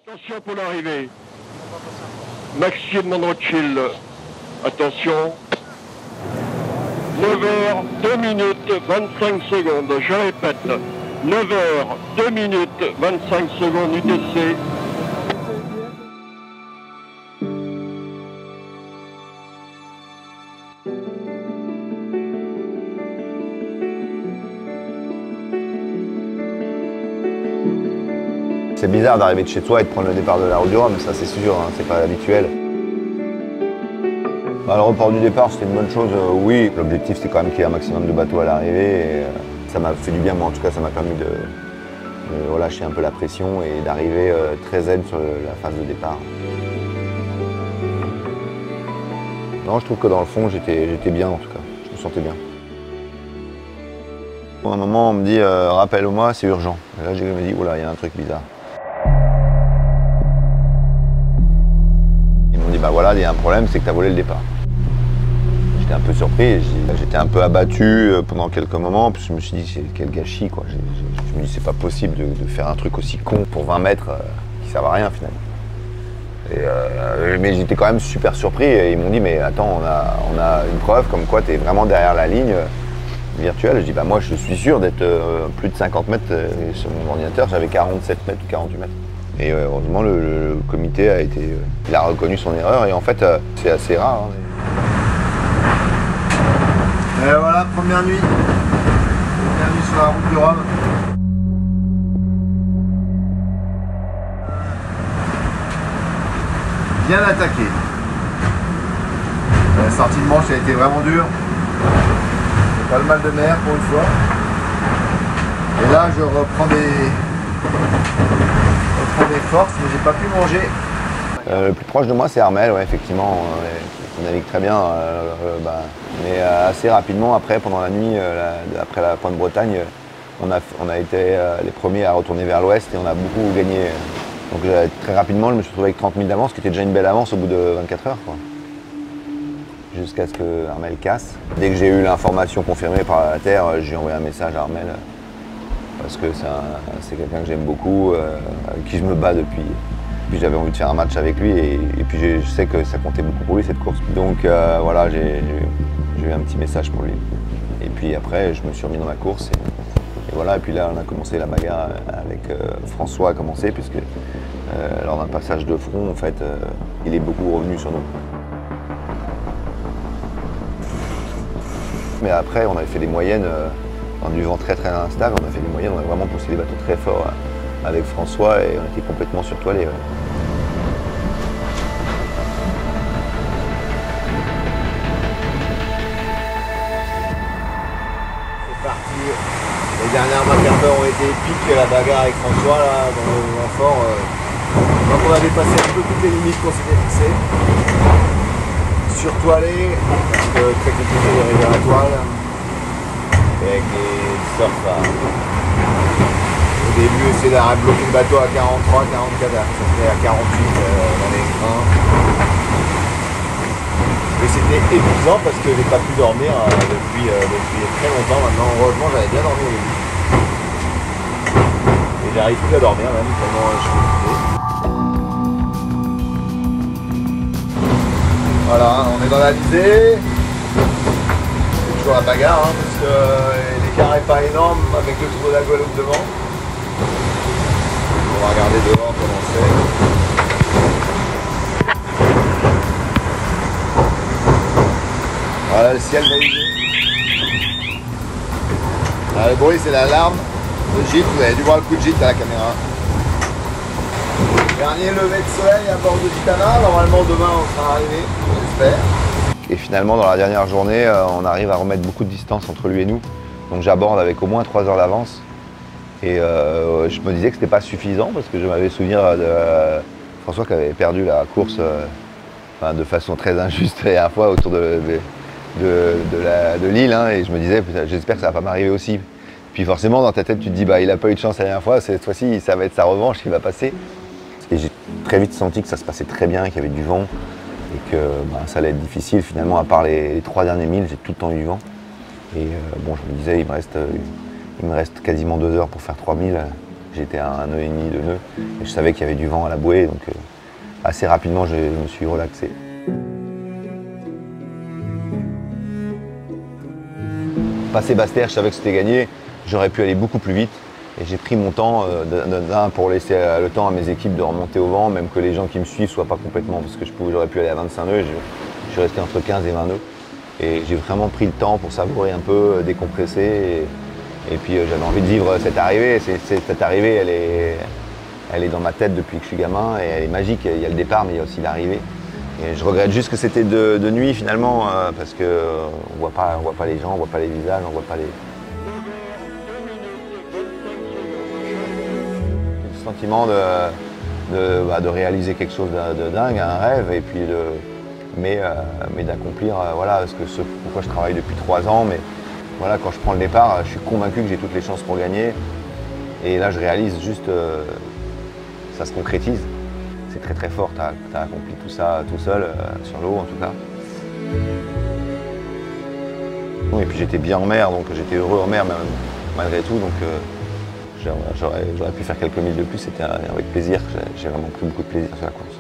Attention pour l'arrivée. Maxime Rothschild. Attention. 9h, 2 minutes, 25 secondes. Je répète. 9h, 2 minutes, 25 secondes UTC. C'est bizarre d'arriver de chez toi et de prendre le départ de la route du Rhum, ça c'est sûr, hein, c'est pas habituel. Le report du départ c'était une bonne chose, oui. L'objectif c'était quand même qu'il y ait un maximum de bateaux à l'arrivée et ça m'a fait du bien, moi en tout cas ça m'a permis de relâcher un peu la pression et d'arriver très zen sur la phase de départ. Non, je trouve que dans le fond j'étais bien en tout cas, je me sentais bien. À un moment on me dit rappelle-moi c'est urgent. Et là je me dis oula il y a un truc bizarre. Ils m'ont dit bah voilà il y a un problème c'est que tu as volé le départ. J'étais un peu surpris, j'étais un peu abattu pendant quelques moments, puis je me suis dit quel gâchis quoi. Je me dis c'est pas possible de faire un truc aussi con pour 20 mètres qui servent à rien finalement. Mais j'étais quand même super surpris et ils m'ont dit mais attends on a une preuve comme quoi tu es vraiment derrière la ligne virtuelle. Je dis bah moi je suis sûr d'être plus de 50 mètres sur mon ordinateur, j'avais 47 mètres ou 48 mètres. Et heureusement le comité il a reconnu son erreur et en fait c'est assez rare. Hein. Et voilà, première nuit. Bienvenue sur la route du Rhum. Bien attaqué. La sortie de manche a été vraiment dure. Pas le mal de mer pour une fois. Et là je reprends des forces, mais j'ai pas pu manger. Le plus proche de moi c'est Armel, ouais, effectivement. On navigue très bien, mais assez rapidement après, pendant la nuit, après la Pointe Bretagne, on a été les premiers à retourner vers l'ouest et on a beaucoup gagné. Donc très rapidement, je me suis retrouvé avec 30 000 d'avance, ce qui était déjà une belle avance au bout de 24 heures. Jusqu'à ce que Armel casse. Dès que j'ai eu l'information confirmée par la Terre, j'ai envoyé un message à Armel parce que c'est quelqu'un que j'aime beaucoup, avec qui je me bats depuis. Puis j'avais envie de faire un match avec lui et puis je sais que ça comptait beaucoup pour lui cette course. Donc voilà, j'ai eu un petit message pour lui. Et puis après, je me suis remis dans la course et voilà. Et puis là, on a commencé la bagarre avec François a commencé puisque lors d'un passage de front, en fait, il est beaucoup revenu sur nous. Mais après, on avait fait des moyennes, en du vent très instable, on a fait des moyennes, on a vraiment poussé les bateaux très fort avec François et on était complètement surtoilés. Ouais. C'est parti. Les dernières 20 quarts d'heure ont été épiques, la bagarre avec François là, dans le vent fort. Donc on avait passé un peu toutes les limites qu'on s'était fixées. Surtoilé, très compliqué d'arriver à la toile. Et avec les surfs là. Au début, essayer de bloquer le bateau à 43, 44, ça fait à 48 dans les grains. Mais c'était épuisant parce que j'ai pas pu dormir depuis très longtemps maintenant. Heureusement, j'avais bien dormi au début. Et j'arrive plus à dormir même, tellement je suis épuisé. Voilà, on est dans l'Alizé. C'est toujours la bagarre hein, parce que l'écart n'est pas énorme avec le trou de la Guadeloupe devant. On va regarder devant comment c'est. Voilà le ciel balisé. Le bruit c'est l'alarme de gîte, vous avez dû voir le coup de gîte à la caméra. Dernier lever de soleil à bord de Gitana, normalement demain on sera arrivé, j'espère. Et finalement dans la dernière journée, on arrive à remettre beaucoup de distance entre lui et nous. Donc j'aborde avec au moins 3 heures d'avance. Et je me disais que c'était pas suffisant parce que je m'avais souvenir de François qui avait perdu la course de façon très injuste la dernière fois autour de l'île. Hein, et je me disais, j'espère que ça va pas m'arriver aussi. Puis forcément dans ta tête tu te dis, bah il a pas eu de chance la dernière fois, cette fois-ci ça va être sa revanche qui va passer. Et j'ai très vite senti que ça se passait très bien, qu'il y avait du vent et que ça allait être difficile. Finalement, à part les 3 derniers milles, j'ai tout le temps eu du vent. Et bon, je me disais, il me reste quasiment 2 heures pour faire 3000. J'étais à 1 nœud et demi, 2 nœuds, et je savais qu'il y avait du vent à la bouée, donc assez rapidement je me suis relaxé. Passé Basse-Terre, je savais que c'était gagné, j'aurais pu aller beaucoup plus vite. Et j'ai pris mon temps pour laisser le temps à mes équipes de remonter au vent, même que les gens qui me suivent ne soient pas complètement, parce que j'aurais pu aller à 25 nœuds, je suis resté entre 15 et 20 nœuds. Et j'ai vraiment pris le temps pour savourer un peu, décompresser. Et puis j'avais envie de vivre cette arrivée. Cette arrivée, elle est dans ma tête depuis que je suis gamin et elle est magique. Il y a le départ, mais il y a aussi l'arrivée. Et je regrette juste que c'était de nuit finalement, parce qu'on ne voit pas les gens, on ne voit pas les visages, on ne voit pas les... Le sentiment de réaliser quelque chose de dingue, un rêve, et puis mais d'accomplir voilà, pourquoi je travaille depuis 3 ans. Mais voilà, quand je prends le départ, je suis convaincu que j'ai toutes les chances pour gagner. Et là, je réalise juste, ça se concrétise. C'est très très fort, tu as accompli tout ça tout seul, sur l'eau en tout cas. Et puis j'étais bien en mer, donc j'étais heureux en mer malgré tout. Donc j'aurais pu faire quelques milles de plus, c'était avec plaisir. J'ai vraiment pris beaucoup de plaisir sur la course.